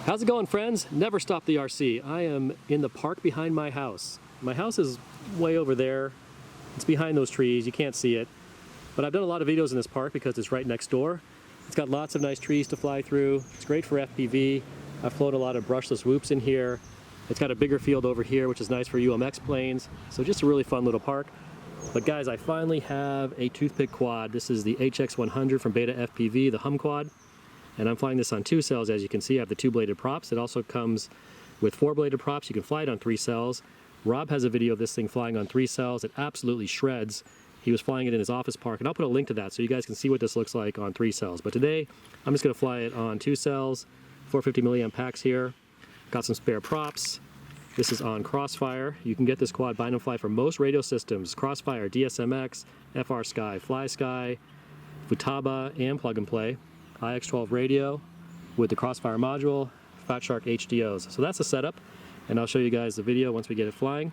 How's it going, friends? Never stop the RC. I am in the park behind my house. My house is way over there. It's behind those trees. You can't see it. But I've done a lot of videos in this park because it's right next door. It's got lots of nice trees to fly through. It's great for FPV. I've flown a lot of brushless whoops in here. It's got a bigger field over here, which is nice for UMX planes. So just a really fun little park. But guys, I finally have a toothpick quad. This is the HX100 from BETAFPV, the Humquad. And I'm flying this on 2 cells, as you can see. I have the 2-bladed props. It also comes with 4-bladed props. You can fly it on 3 cells. Rob has a video of this thing flying on 3 cells. It absolutely shreds. He was flying it in his office park, and I'll put a link to that so you guys can see what this looks like on 3 cells. But today, I'm just gonna fly it on 2 cells, 450 milliamp packs here. Got some spare props. This is on Crossfire. You can get this quad bind and fly for most radio systems: Crossfire, DSMX, FR Sky, Fly Sky, Futaba, and plug and play. IX12 radio with the Crossfire module, Fat Shark HDOs. So that's the setup, and I'll show you guys the video once we get it flying.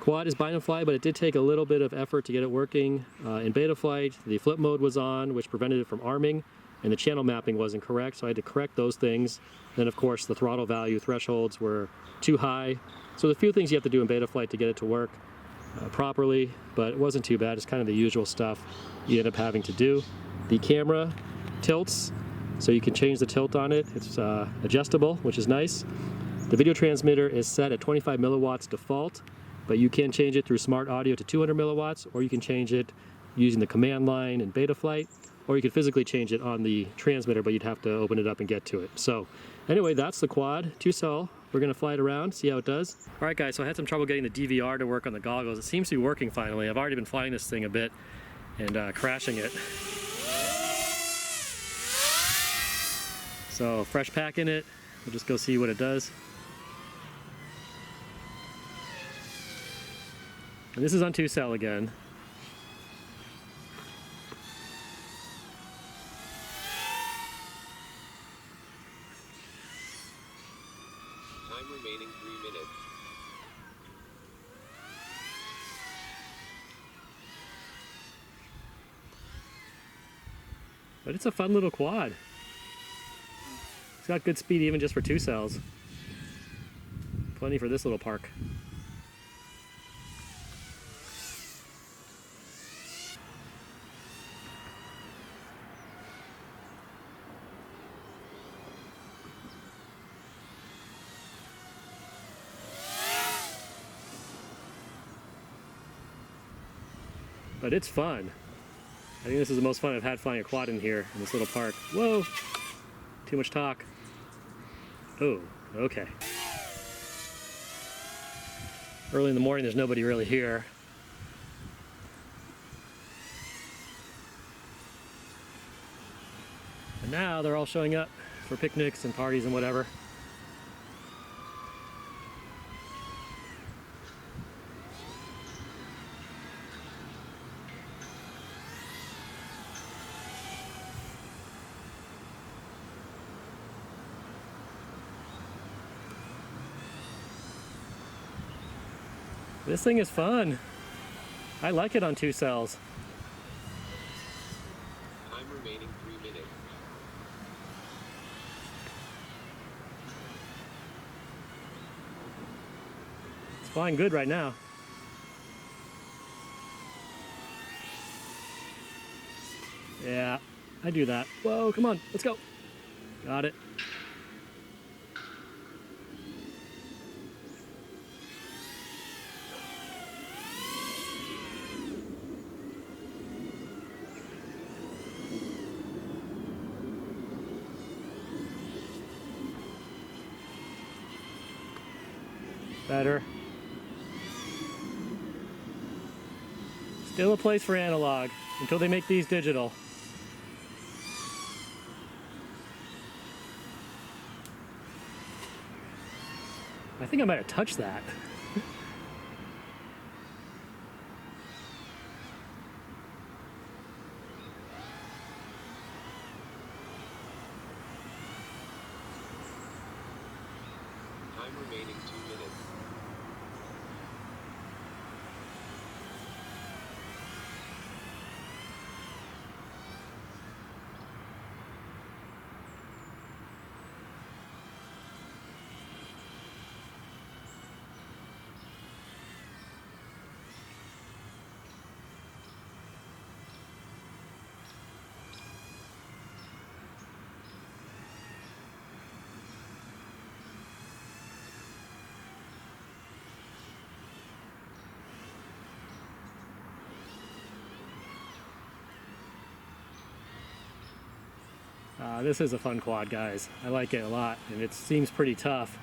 Quad is bind and fly, but it did take a little bit of effort to get it working. In beta flight, the flip mode was on, which prevented it from arming, and the channel mapping wasn't correct, so I had to correct those things. Then of course the throttle value thresholds were too high. So there's a few things you have to do in beta flight to get it to work properly, but it wasn't too bad. It's kind of the usual stuff you end up having to do. The camera tilts, so you can change the tilt on it. It's adjustable, which is nice. The video transmitter is set at 25 milliwatts default, but you can change it through smart audio to 200 milliwatts, or you can change it using the command line in beta flight, or you could physically change it on the transmitter, but you'd have to open it up and get to it. So anyway, that's the quad, 2 cell. We're gonna fly it around, see how it does. All right guys, so I had some trouble getting the DVR to work on the goggles. It seems to be working finally. I've already been flying this thing a bit and crashing it. So fresh pack in it, we'll just go see what it does. And this is on 2 cell again. Time remaining 3 minutes. But it's a fun little quad. It's got good speed even just for 2 cells. Plenty for this little park. But it's fun. I think this is the most fun I've had flying a quad in here, in this little park. Whoa! Too much talk. Oh, okay. Early in the morning, there's nobody really here. And now they're all showing up for picnics and parties and whatever. This thing is fun. I like it on 2 cells. Time remaining 3 minutes. It's flying good right now. Yeah, I do that. Whoa, come on, let's go. Got it. Better. Still a place for analog until they make these digital. I think I might have touched that. Time remaining 2 minutes. This is a fun quad, guys. I like it a lot, and it seems pretty tough.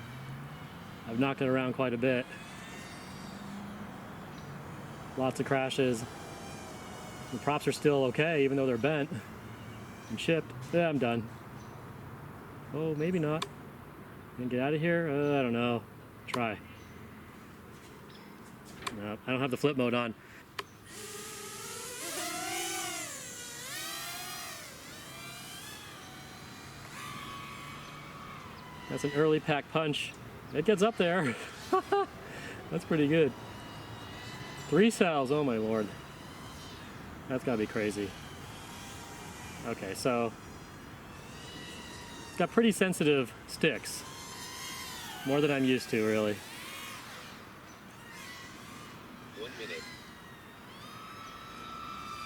I've knocked it around quite a bit. Lots of crashes. The props are still okay, even though they're bent and chipped. Yeah, I'm done. Oh, maybe not. Can I get out of here? I don't know. Try. No, I don't have the flip mode on. That's an early pack punch. It gets up there. That's pretty good. 3 cells, oh my lord. That's gotta be crazy. Okay, so it's got pretty sensitive sticks. More than I'm used to, really. 1 minute.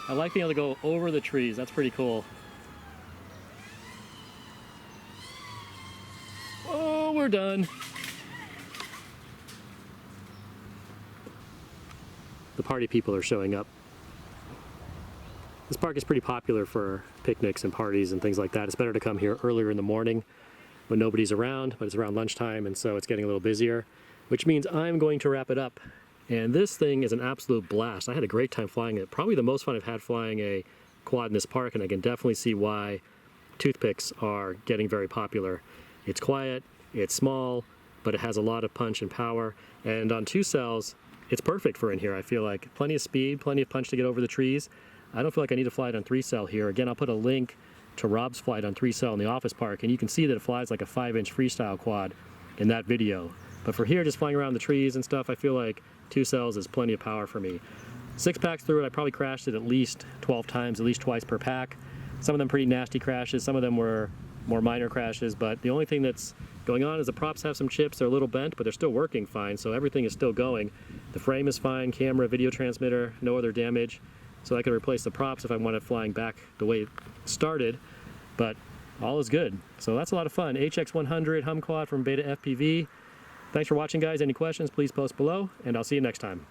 I like being able to go over the trees. That's pretty cool. Oh, we're done. The party people are showing up. This park is pretty popular for picnics and parties and things like that. It's better to come here earlier in the morning when nobody's around, but it's around lunchtime, and so it's getting a little busier, which means I'm going to wrap it up. And this thing is an absolute blast. I had a great time flying it. Probably the most fun I've had flying a quad in this park, and I can definitely see why toothpicks are getting very popular. It's quiet, it's small, but it has a lot of punch and power. And on 2 cells, it's perfect for in here. I feel like plenty of speed, plenty of punch to get over the trees. I don't feel like I need to fly it on 3 cell here. Again, I'll put a link to Rob's flight on 3 cell in the office park, and you can see that it flies like a 5-inch freestyle quad in that video. But for here, just flying around the trees and stuff, I feel like 2 cells is plenty of power for me. 6 packs through it, I probably crashed it at least 12 times, at least twice per pack. Some of them pretty nasty crashes, some of them were more minor crashes, but the only thing that's going on is the props have some chips. They're a little bent, but they're still working fine, so everything is still going. The frame is fine, camera, video transmitter, no other damage. So I can replace the props if I want it flying back the way it started, but all is good. So that's a lot of fun. HX100 Humquad from BETAFPV. Thanks for watching, guys. Any questions, please post below, and I'll see you next time.